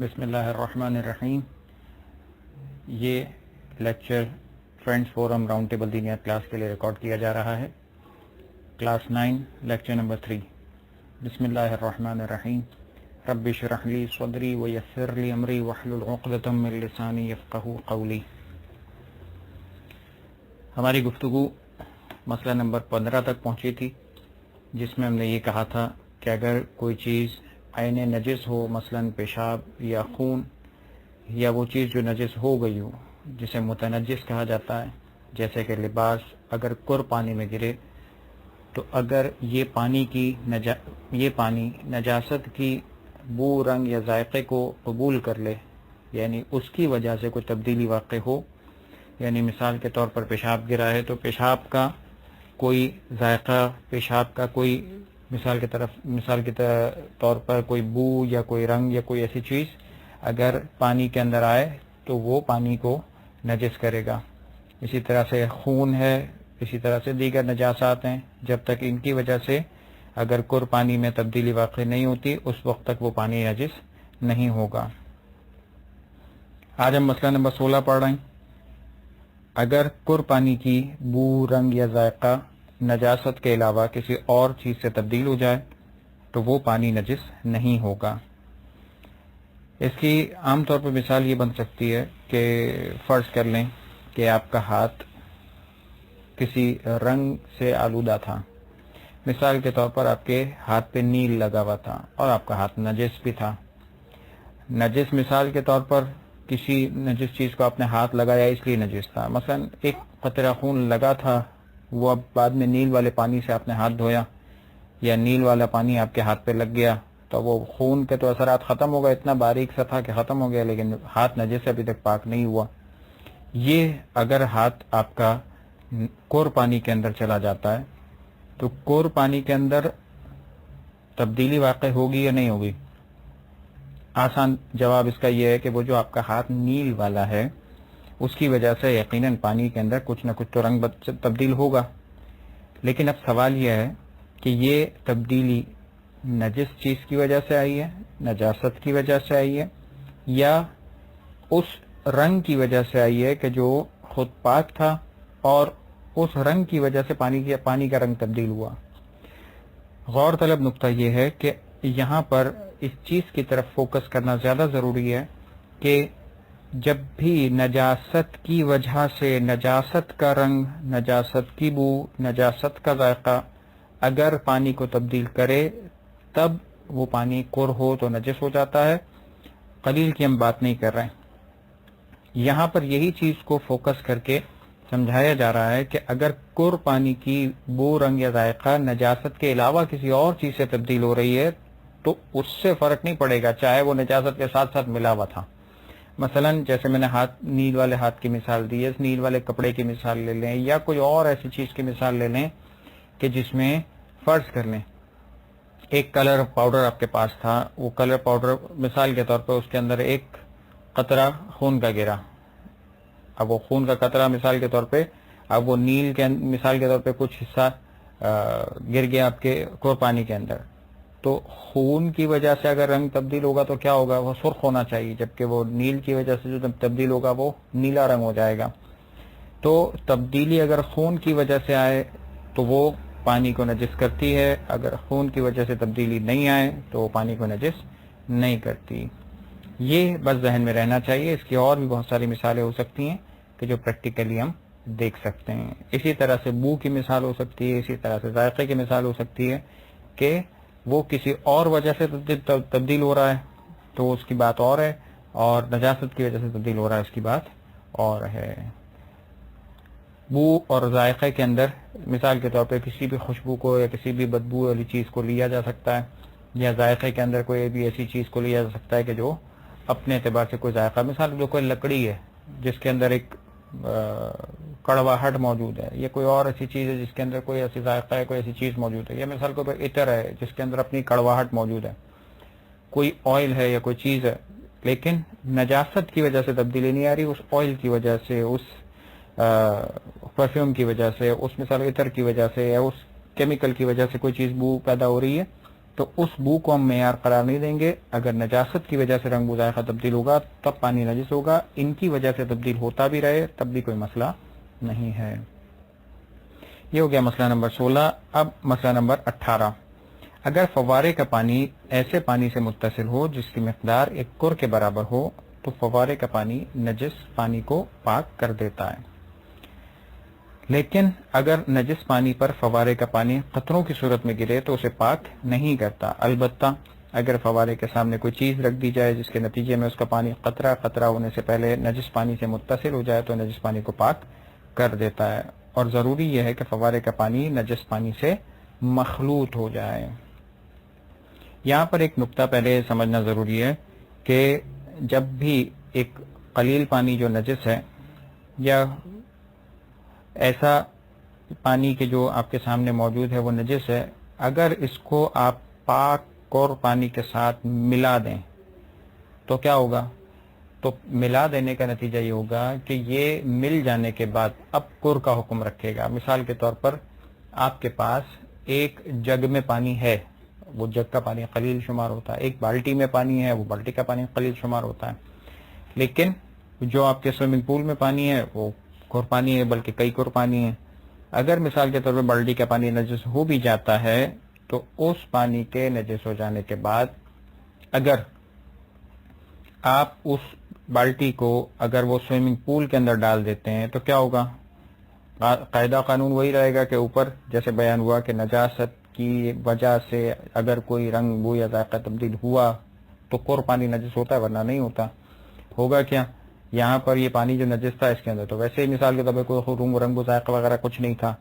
بسم اللہ الرحمن الرحیم. یہ lecture friends forum round table دینیات کلاس کے لیے ریکارڈ کیا جا رہا ہے. Class 9 lecture number 3. بسم اللہ الرحمن الرحیم. رب اشرح لی صدری ویسر لی امری واحلل عقدۃ من لسانی یفقہوا قولی. ہماری گفتگو مسئلہ نمبر 15 تک پہنچی تھی، جس میں ہم نے یہ کہا تھا کہ اگر کوئی چیز عین نجس ہو، مثلا پیشاب یا خون، یا وہ چیز جو نجس ہو گئی ہو جسے متنجس کہا جاتا ہے، جیسے کہ لباس اگر کر پانی میں گرے تو اگر یہ پانی نجاست کی بو، رنگ یا ذائقے کو قبول کر لے، یعنی اس کی وجہ سے کوئی تبدیلی واقع ہو، یعنی مثال کے طور پر پیشاب گرا ہے تو پیشاب کا کوئی ذائقہ، پیشاب کا کوئی مثال کے طور پر کوئی بو یا کوئی رنگ یا کوئی ایسی چیز اگر پانی کے اندر آئے تو وہ پانی کو نجس کرے گا. اسی طرح سے خون ہے، اسی طرح سے دیگر نجاسات ہیں، جب تک ان کی وجہ سے اگر کر پانی میں تبدیلی واقع نہیں ہوتی اس وقت تک وہ پانی نجس نہیں ہوگا. آج ہم مسئلہ نمبر 16 پڑھ رہے ہیں. اگر کر پانی کی بو، رنگ یا ذائقہ نجاست کے علاوہ کسی اور چیز سے تبدیل ہو جائے تو وہ پانی نجس نہیں ہوگا. اس کی عام طور پر مثال یہ بن سکتی ہے کہ فرض کر لیں کہ آپ کا ہاتھ کسی رنگ سے آلودہ تھا. مثال کے طور پر آپ کے ہاتھ پہ نیل لگا ہوا تھا اور آپ کا ہاتھ نجس بھی تھا. نجس مثال کے طور پر کسی نجس چیز کو آپ نے ہاتھ لگایا اس لیے نجس تھا. مثلا ایک قطرہ خون لگا تھا، وہ اب بعد میں نیل والے پانی سے آپ نے ہاتھ دھویا یا نیل والا پانی آپ کے ہاتھ پہ لگ گیا تو وہ خون کے تو اثرات ختم ہو گئے، اتنا باریک سا تھا کہ ختم ہو گیا، لیکن ہاتھ نجس ابھی تک پاک نہیں ہوا. یہ اگر ہاتھ آپ کا کور پانی کے اندر چلا جاتا ہے تو کور پانی کے اندر تبدیلی واقع ہوگی یا نہیں ہوگی؟ آسان جواب اس کا یہ ہے کہ وہ جو آپ کا ہاتھ نیل والا ہے اس کی وجہ سے یقیناً پانی کے اندر کچھ نہ کچھ تو رنگ تبدیل ہوگا. لیکن اب سوال یہ ہے کہ یہ تبدیلی نجس چیز کی وجہ سے آئی ہے، نجاست کی وجہ سے آئی ہے، یا اس رنگ کی وجہ سے آئی ہے کہ جو خود پاک تھا اور اس رنگ کی وجہ سے پانی کا رنگ تبدیل ہوا. غور طلب نقطہ یہ ہے کہ یہاں پر اس چیز کی طرف فوکس کرنا زیادہ ضروری ہے کہ جب بھی نجاست کی وجہ سے نجاست کا رنگ، نجاست کی بو، نجاست کا ذائقہ اگر پانی کو تبدیل کرے تب وہ پانی کر ہو تو نجس ہو جاتا ہے. قلیل کی ہم بات نہیں کر رہے ہیں. یہاں پر یہی چیز کو فوکس کر کے سمجھایا جا رہا ہے کہ اگر کر پانی کی بو، رنگ یا ذائقہ نجاست کے علاوہ کسی اور چیز سے تبدیل ہو رہی ہے تو اس سے فرق نہیں پڑے گا چاہے وہ نجاست کے ساتھ ساتھ ملا ہوا تھا. مثلا جیسے میں نے نیل والے ہاتھ کی مثال دی ہے، اس نیل والے کپڑے کی مثال لے لیں یا کوئی اور ایسی چیز کی مثال لے لیں کہ جس میں فرض کر لیں ایک کلر پاؤڈر آپ کے پاس تھا. وہ کلر پاؤڈر مثال کے طور پر اس کے اندر ایک قطرہ خون کا گرا. اب وہ خون کا قطرہ مثال کے طور پہ، اب وہ نیل کے مثال کے طور پہ کچھ حصہ گر گیا آپ کے کور پانی کے اندر، تو خون کی وجہ سے اگر رنگ تبدیل ہوگا تو کیا ہوگا؟ وہ سرخ ہونا چاہیے، جبکہ وہ نیل کی وجہ سے جو تبدیل ہوگا وہ نیلا رنگ ہو جائے گا. تو تبدیلی اگر خون کی وجہ سے آئے تو وہ پانی کو نجس کرتی ہے، اگر خون کی وجہ سے تبدیلی نہیں آئے تو وہ پانی کو نجس نہیں کرتی. یہ بس ذہن میں رہنا چاہیے. اس کی اور بھی بہت ساری مثالیں ہو سکتی ہیں کہ جو پریکٹیکلی ہم دیکھ سکتے ہیں. اسی طرح سے بو کی مثال ہو سکتی ہے، اسی طرح سے ذائقے کی مثال ہو سکتی ہے کہ وہ کسی اور وجہ سے تبدیل ہو رہا ہے تو اس کی بات اور ہے، اور نجاست کی وجہ سے تبدیل ہو رہا ہے اس کی بات اور ہے. بو اور ذائقے کے اندر مثال کے طور پہ کسی بھی خوشبو کو یا کسی بھی بدبو والی چیز کو لیا جا سکتا ہے، یا ذائقے کے اندر کوئی بھی ایسی چیز کو لیا جا سکتا ہے کہ جو اپنے اعتبار سے کوئی ذائقہ، مثال جو کوئی لکڑی ہے جس کے اندر ایک کڑواہٹ موجود ہے، یا کوئی اور ایسی چیز ہے جس کے اندر کوئی ایسی ذائقہ ہے، کوئی ایسی چیز موجود ہے، یا مثال کے اوپر عطر ہے جس کے اندر اپنی کڑواہٹ موجود ہے، کوئی آئل ہے یا کوئی چیز ہے، لیکن نجاست کی وجہ سے تبدیلی نہیں آ رہی، اس آئل کی وجہ سے، اس پرفیوم کی وجہ سے، اس مثال عطر کی وجہ سے یا اس کیمیکل کی وجہ سے کوئی چیز بو پیدا ہو رہی ہے تو اس بو کو ہم معیار قرار نہیں دیں گے. اگر نجاست کی وجہ سے رنگ بو ذائقہ تبدیل ہوگا تب پانی نجس ہوگا. ان کی وجہ سے تبدیل ہوتا بھی رہے تب بھی کوئی مسئلہ نہیں ہے. یہ ہو گیا مسئلہ نمبر 16. اب مسئلہ نمبر 18. اگر فوارے کا پانی ایسے پانی سے متصل ہو جس کی مقدار ایک کر کے برابر ہو تو فوارے کا پانی نجس پانی کو پاک کر دیتا ہے. لیکن اگر نجس پانی پر فوارے کا پانی قطروں کی صورت میں گرے تو اسے پاک نہیں کرتا. البتہ اگر فوارے کے سامنے کوئی چیز رکھ دی جائے جس کے نتیجے میں اس کا پانی قطرہ قطرہ ہونے سے پہلے نجس پانی سے متصل ہو جائے تو نجس پانی کو پاک کر دیتا ہے. اور ضروری یہ ہے کہ فوارے کا پانی نجس پانی سے مخلوط ہو جائے. یہاں پر ایک نقطہ پہلے سمجھنا ضروری ہے کہ جب بھی ایک قلیل پانی جو نجس ہے یا ایسا پانی کے جو آپ کے سامنے موجود ہے وہ نجس ہے، اگر اس کو آپ پاک اور پانی کے ساتھ ملا دیں تو کیا ہوگا؟ تو ملا دینے کا نتیجہ یہ ہوگا کہ یہ مل جانے کے بعد اب کر کا حکم رکھے گا. مثال کے طور پر آپ کے پاس ایک جگ میں پانی ہے، وہ جگ کا پانی قلیل شمار ہوتا ہے. ایک بالٹی میں پانی ہے، وہ بالٹی کا پانی قلیل شمار ہوتا ہے. لیکن جو آپ کے سوئمنگ پول میں پانی ہے وہ کر پانی ہے، بلکہ کئی کر پانی ہے. اگر مثال کے طور پر بالٹی کا پانی نجس ہو بھی جاتا ہے تو اس پانی کے نجس ہو جانے کے بعد اگر آپ اس بالٹی کو اگر وہ سوئمنگ پول کے اندر ڈال دیتے ہیں تو کیا ہوگا؟ قاعدہ قانون وہی رہے گا کہ اوپر جیسے بیان ہوا کہ نجاست کی وجہ سے اگر کوئی رنگ بو یا ذائقہ تبدیل ہوا تو کر پانی نجس ہوتا ہے ورنہ نہیں ہوتا. ہوگا کیا؟ یہاں پر یہ پانی جو نجس تھا اس کے اندر تو ویسے ہی مثال کے طور پر کوئی رنگ و ذائقہ وغیرہ کچھ نہیں تھا.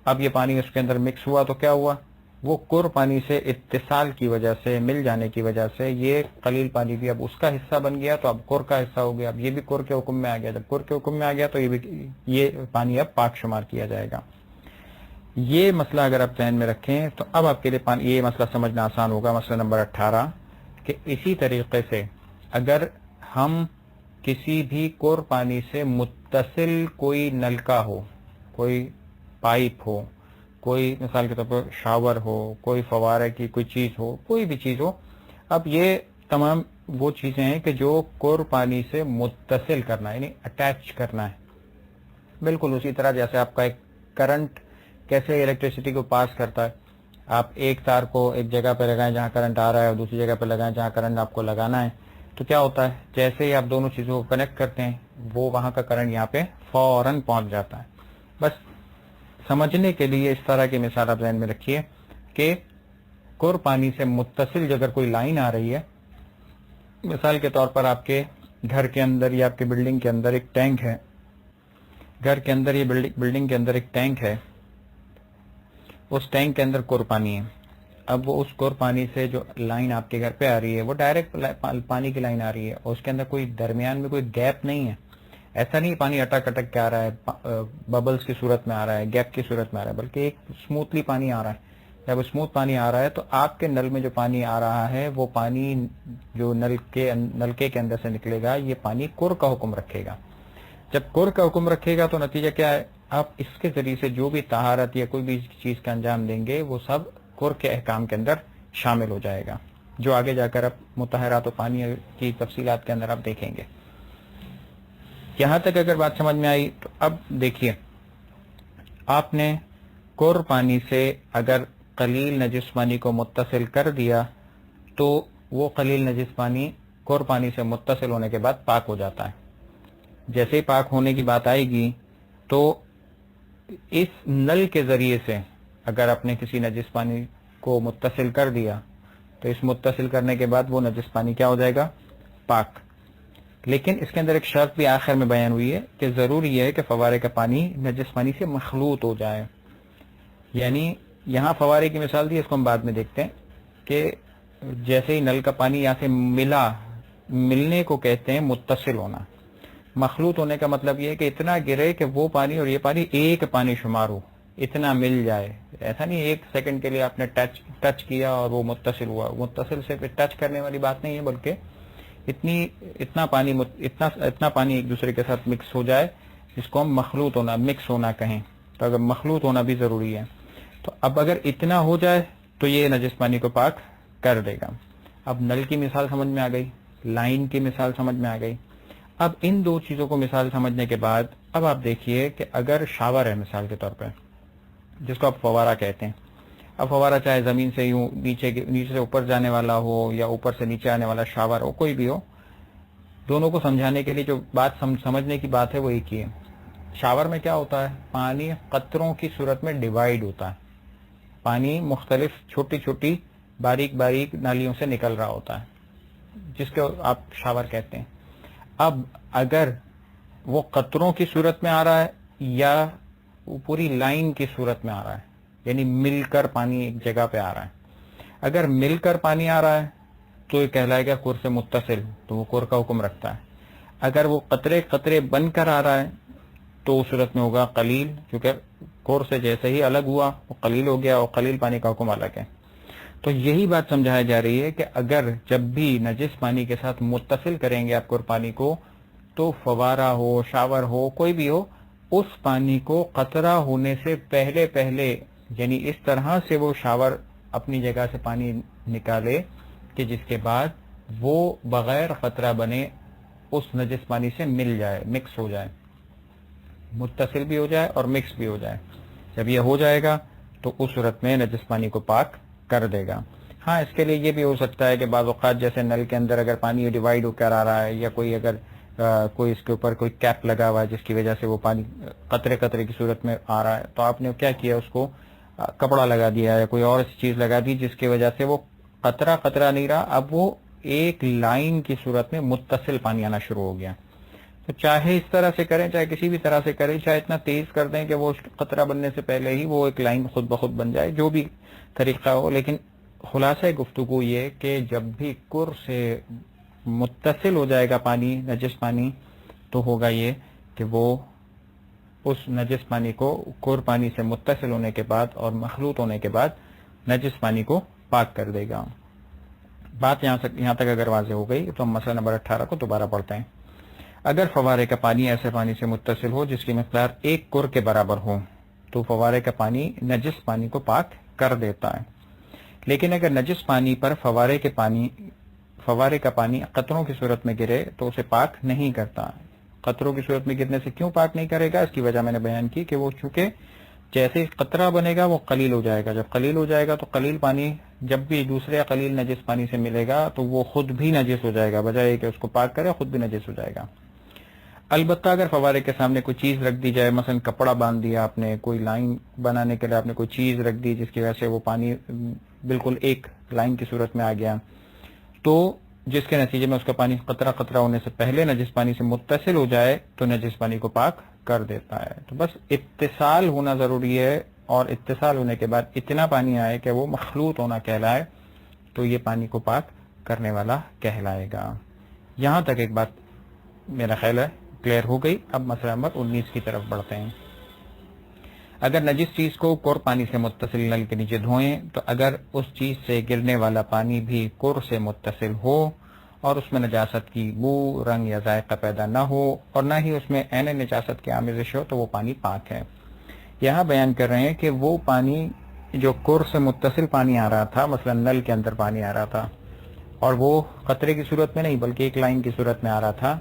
اب یہ پانی اس کے اندر مکس ہوا تو کیا ہوا؟ وہ کر پانی سے اتصال کی وجہ سے، مل جانے کی وجہ سے یہ قلیل پانی بھی اب اس کا حصہ بن گیا تو اب کر کا حصہ ہو گیا. اب یہ بھی کر کے حکم میں آ گیا. جب کر کے حکم میں آ گیا تو یہ پانی اب پاک شمار کیا جائے گا. یہ مسئلہ اگر آپ ذہن میں رکھیں تو اب آپ کے لیے یہ مسئلہ سمجھنا آسان ہوگا. مسئلہ نمبر 18 کہ اسی طریقے سے اگر ہم کسی بھی کر پانی سے متصل کوئی نلکا ہو، کوئی پائپ ہو، کوئی مثال کے طور پر شاور ہو، کوئی فوارے کی کوئی چیز ہو، کوئی بھی چیز ہو، اب یہ تمام وہ چیزیں ہیں کہ جو کر پانی سے متصل کرنا ہے، یعنی اٹیچ کرنا ہے. بالکل اسی طرح جیسے آپ کا ایک کرنٹ کیسے الیکٹریسٹی کو پاس کرتا ہے. آپ ایک تار کو ایک جگہ پہ لگائیں جہاں کرنٹ آ رہا ہے اور دوسری جگہ پہ لگائیں جہاں کرنٹ آپ کو لگانا ہے، تو کیا ہوتا ہے؟ جیسے ہی آپ دونوں چیزوں کو کنیکٹ کرتے ہیں وہ وہاں کا کرنٹ یہاں پہ فوراً پہنچ جاتا ہے. بس سمجھنے کے لیے اس طرح کی مثال آپ ذہن میں رکھیے کہ کر پانی سے متصل اگر کوئی لائن آ رہی ہے، مثال کے طور پر آپ کے گھر کے اندر یا آپ کے بلڈنگ کے اندر ایک ٹینک ہے، گھر کے اندر یہ بلڈنگ کے اندر ایک ٹینک ہے، اس ٹینک کے اندر کر پانی ہے. اب وہ اس کر پانی سے جو لائن آپ کے گھر پہ آ رہی ہے وہ ڈائریکٹ پانی کی لائن آ رہی ہے اور اس کے اندر کوئی درمیان میں کوئی گیپ نہیں ہے. ایسا نہیں پانی اٹک اٹک کے آ رہا ہے، ببلز کی صورت میں آ رہا ہے، گیپ کی صورت میں آ رہا ہے، بلکہ ایک اسموتھلی پانی آ رہا ہے. جب اسموتھ پانی آ رہا ہے تو آپ کے نل میں جو پانی آ رہا ہے وہ پانی جو نلکے کے اندر سے نکلے گا یہ پانی کر کا حکم رکھے گا. جب کر کا حکم رکھے گا تو نتیجہ کیا ہے؟ آپ اس کے ذریعے سے جو بھی طہارت یا کوئی بھی چیز کا انجام دیں گے وہ سب کر کے احکام کے اندر شامل ہو جائے گا، جو آگے جا کر اب مطہرات و پانی کی تفصیلات کے اندر آپ دیکھیں گے. یہاں تک اگر بات سمجھ میں آئی تو اب دیکھیے، آپ نے کر پانی سے اگر قلیل نجس پانی کو متصل کر دیا تو وہ قلیل نجس پانی کر پانی سے متصل ہونے کے بعد پاک ہو جاتا ہے. جیسے ہی پاک ہونے کی بات آئے گی تو اس نل کے ذریعے سے اگر آپ نے کسی نجس پانی کو متصل کر دیا تو اس متصل کرنے کے بعد وہ نجس پانی کیا ہو جائے گا؟ پاک. لیکن اس کے اندر ایک شرط بھی آخر میں بیان ہوئی ہے کہ ضروری یہ ہے کہ فوارے کا پانی نجس پانی سے مخلوط ہو جائے. یعنی یہاں فوارے کی مثال دی، اس کو ہم بعد میں دیکھتے ہیں کہ جیسے ہی نل کا پانی یہاں سے ملنے کو کہتے ہیں متصل ہونا. مخلوط ہونے کا مطلب یہ ہے کہ اتنا گرے کہ وہ پانی اور یہ پانی ایک پانی شمار ہو، اتنا مل جائے. ایسا نہیں ایک سیکنڈ کے لیے آپ نے ٹچ کیا اور وہ متصل ہوا. متصل صرف ٹچ کرنے والی بات نہیں ہے، بلکہ اتنا پانی ایک دوسرے کے ساتھ مکس ہو جائے، جس کو ہم مخلوط ہونا، مکس ہونا کہیں. تو اگر مخلوط ہونا بھی ضروری ہے تو اب اگر اتنا ہو جائے تو یہ نجس پانی کو پاک کر دے گا۔ اب نل کی مثال سمجھ میں آ گئی، لائن کی مثال سمجھ میں آ گئی۔ اب ان دو چیزوں کو مثال سمجھنے کے بعد اب آپ دیکھیے کہ اگر شاور ہے مثال کے طور پہ، جس کو آپ فوارہ کہتے ہیں، اب فوارہ چاہے زمین سے یوں نیچے سے اوپر جانے والا ہو یا اوپر سے نیچے آنے والا شاور ہو، کوئی بھی ہو، دونوں کو سمجھانے کے لیے جو بات سمجھنے کی بات ہے وہ ایک ہی ہے۔ شاور میں کیا ہوتا ہے؟ پانی قطروں کی صورت میں ڈیوائیڈ ہوتا ہے، پانی مختلف چھوٹی چھوٹی باریک باریک نالیوں سے نکل رہا ہوتا ہے، جس کو آپ شاور کہتے ہیں۔ اب اگر وہ قطروں کی صورت میں آ رہا ہے یا وہ پوری لائن کی صورت میں آ رہا ہے، یعنی مل کر پانی ایک جگہ پہ آ رہا ہے، اگر مل کر پانی آ رہا ہے تو یہ کہلائے گا کور سے متصل، تو وہ کور کا حکم رکھتا ہے۔ اگر وہ قطرے قطرے بن کر آ رہا ہے تو اس صورت میں ہوگا قلیل، کیونکہ کور سے جیسے ہی الگ ہوا وہ قلیل ہو گیا، اور قلیل پانی کا حکم الگ ہے۔ تو یہی بات سمجھائی جا رہی ہے کہ اگر جب بھی نجس پانی کے ساتھ متصل کریں گے آپ کور پانی کو، تو فوارہ ہو، شاور ہو، کوئی بھی ہو، اس پانی کو قطرہ ہونے سے پہلے یعنی اس طرح سے وہ شاور اپنی جگہ سے پانی نکالے کہ جس کے بعد وہ بغیر قطرہ بنے اس نجس پانی سے مل جائے، مکس ہو جائے، متصل بھی ہو جائے اور مکس بھی ہو جائے۔ جب یہ ہو جائے گا تو اس صورت میں نجس پانی کو پاک کر دے گا۔ ہاں، اس کے لیے یہ بھی ہو سکتا ہے کہ بعض اوقات جیسے نل کے اندر اگر پانی ڈیوائیڈ ہو کر آ رہا ہے، یا کوئی اگر کوئی اس کے اوپر کوئی کیپ لگا ہوا ہے جس کی وجہ سے وہ پانی قطرے قطرے کی صورت میں آ رہا ہے، تو آپ نے کیا کیا، اس کو کپڑا لگا دیا یا کوئی اور ایسی چیز لگا دی جس کی وجہ سے وہ قطرہ قطرہ نہیں رہا، اب وہ ایک لائن کی صورت میں متصل پانی آنا شروع ہو گیا۔ تو چاہے اس طرح سے کریں، چاہے کسی بھی طرح سے کریں، چاہے اتنا تیز کر دیں کہ وہ قطرہ بننے سے پہلے ہی وہ ایک لائن خود بخود بن جائے، جو بھی طریقہ ہو، لیکن خلاصہ گفتگو یہ کہ جب بھی کور سے متصل ہو جائے گا پانی، نجس پانی، تو ہوگا یہ کہ وہ اس نجس پانی کو کور پانی سے متصل ہونے کے بعد اور مخلوط ہونے کے بعد نجس پانی کو پاک کر دے گا۔ بات یہاں تک اگر واضح ہو گئی تو ہم مسئلہ نمبر 18 کو دوبارہ پڑھتے ہیں۔ اگر فوارے کا پانی ایسے پانی سے متصل ہو جس کی مقدار ایک کور کے برابر ہو تو فوارے کا پانی نجس پانی کو پاک کر دیتا ہے، لیکن اگر نجس پانی پر فوارے کا پانی قطروں کی صورت میں گرے تو اسے پاک نہیں کرتا۔ قطروں کی صورت میں گرنے سے کیوں پاک نہیں کرے گا؟ اس کی وجہ میں نے بیان کی کہ وہ چونکہ جیسے قطرہ بنے گا وہ قلیل ہو جائے گا، جب قلیل ہو جائے گا تو قلیل پانی جب بھی دوسرے قلیل نجس پانی سے ملے گا تو وہ خود بھی نجس ہو جائے گا، بجائے کہ اس کو پاک کرے خود بھی نجس ہو جائے گا۔ البتہ اگر فوارے کے سامنے کوئی چیز رکھ دی جائے، مثلا کپڑا باندھ دیا آپ نے، کوئی لائن بنانے کے لیے آپ نے کوئی چیز رکھ دی جس کی وجہ سے وہ پانی بالکل ایک لائن کی صورت میں آ گیا، تو جس کے نتیجے میں اس کا پانی قطرہ قطرہ ہونے سے پہلے نجس پانی سے متصل ہو جائے تو نجس پانی کو پاک کر دیتا ہے۔ تو بس اتصال ہونا ضروری ہے، اور اتصال ہونے کے بعد اتنا پانی آئے کہ وہ مخلوط ہونا کہلائے تو یہ پانی کو پاک کرنے والا کہلائے گا۔ یہاں تک ایک بات میرا خیال ہے کلیئر ہو گئی۔ اب مسئلہ نمبر 19 کی طرف بڑھتے ہیں۔ اگر نجس چیز کو کور پانی سے متصل نل کے نیچے دھوئیں تو اگر اس چیز سے گرنے والا پانی بھی کور سے متصل ہو اور اس میں نجاست کی بو، رنگ یا ذائقہ پیدا نہ ہو اور نہ ہی اس میں عین نجاست کی آمیزش ہو تو وہ پانی پاک ہے۔ یہاں بیان کر رہے ہیں کہ وہ پانی جو کور سے متصل پانی آ رہا تھا، مثلا نل کے اندر پانی آ رہا تھا اور وہ قطرے کی صورت میں نہیں بلکہ ایک لائن کی صورت میں آ رہا تھا،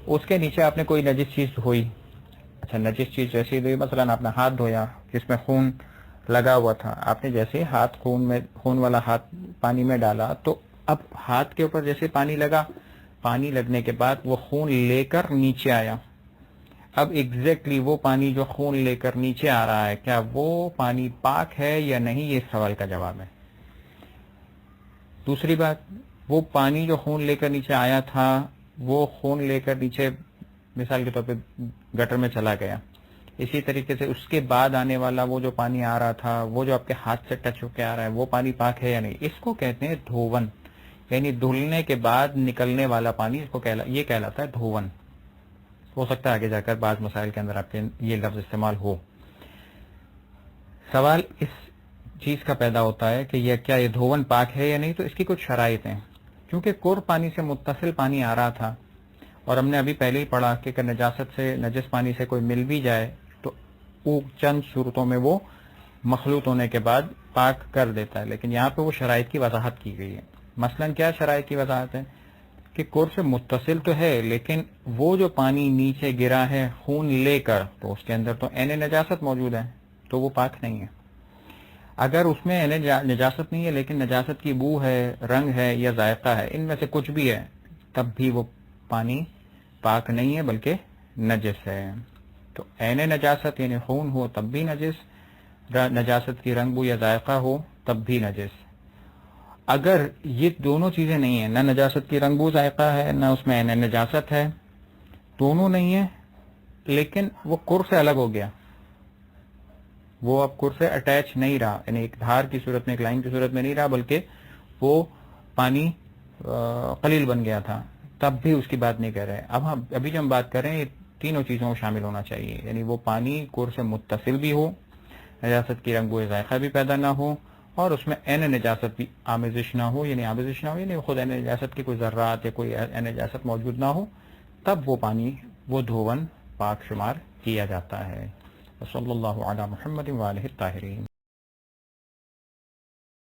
اس کے نیچے آپ نے کوئی نجس چیز دھوئی۔ اچھا، نجس چیز جیسی دھوئی، مثلا آپ نے ہاتھ دھویا جس میں خون لگا ہوا تھا، آپ نے جیسے ہاتھ خون والا ہاتھ پانی میں ڈالا تو اب ہاتھ کے اوپر جیسے پانی لگا، پانی لگنے کے بعد وہ خون لے کر نیچے آیا۔ اب ایگزیکٹلی وہ پانی جو خون لے کر نیچے آ رہا ہے، کیا وہ پانی پاک ہے یا نہیں؟ یہ سوال کا جواب ہے۔ دوسری بات، وہ پانی جو خون لے کر نیچے آیا تھا، وہ خون لے کر نیچے مثال کے طور پہ گٹر میں چلا گیا، اسی طریقے سے اس کے بعد آنے والا وہ جو پانی آ رہا تھا، وہ جو آپ کے ہاتھ سے ٹچ ہو کے آ رہا ہے، وہ پانی پاک ہے یا نہیں؟ اس کو کہتے ہیں دھون، یعنی دھلنے کے بعد نکلنے والا پانی، اس کو یہ کہلاتا ہے دھون۔ ہو سکتا ہے آگے جا کر بعض مسائل کے اندر آپ کے یہ لفظ استعمال ہو۔ سوال اس چیز کا پیدا ہوتا ہے کہ کیا یہ دھون پاک ہے یا نہیں؟ تو اس کی کچھ شرائط ہیں۔ کیونکہ کور پانی سے متصل پانی آ رہا تھا اور ہم نے ابھی پہلے ہی پڑھا کہ نجاست سے، نجس پانی سے کوئی مل بھی جائے تو وہ چند صورتوں میں وہ مخلوط ہونے کے بعد پاک کر دیتا ہے، لیکن یہاں پہ وہ شرائط کی وضاحت کی گئی ہے۔ مثلا کیا شرائط کی وضاحت ہے کہ کور سے متصل تو ہے، لیکن وہ جو پانی نیچے گرا ہے خون لے کر، تو اس کے اندر تو عین نجاست موجود ہے، تو وہ پاک نہیں ہے۔ اگر اس میں عین نجاست نہیں ہے لیکن نجاست کی بو ہے، رنگ ہے یا ذائقہ ہے، ان میں سے کچھ بھی ہے، تب بھی وہ پانی پاک نہیں ہے بلکہ نجس ہے۔ تو عین نجاست یعنی خون ہو تب بھی نجس، نجاست کی رنگ بو یا ذائقہ ہو تب بھی نجس۔ اگر یہ دونوں چیزیں نہیں ہیں، نہ نجاست کی رنگ بو ذائقہ ہے نہ اس میں عین نجاست ہے، دونوں نہیں ہے، لیکن وہ کر سے الگ ہو گیا، وہ اب کر سے اٹیچ نہیں رہا، یعنی ایک دھار کی صورت میں ایک لائن کی صورت میں نہیں رہا بلکہ وہ پانی قلیل بن گیا تھا، تب بھی اس کی بات نہیں کر رہے۔ اب ابھی جو ہم بات کر رہے ہیں یہ تینوں چیزوں میں شامل ہونا چاہیے، یعنی وہ پانی کور سے متصل بھی ہو، نجاست کی رنگ و ذائقہ بھی پیدا نہ ہو، اور اس میں عین نجاست بھی آمیزش نہ ہو، یعنی خود عین نجاست کے کوئی ذرات یا کوئی عین نجاست موجود نہ ہو، تب وہ پانی وہ دھون پاک شمار کیا جاتا ہے۔ صلی اللہ علی محمد وآلہ الطاہرین۔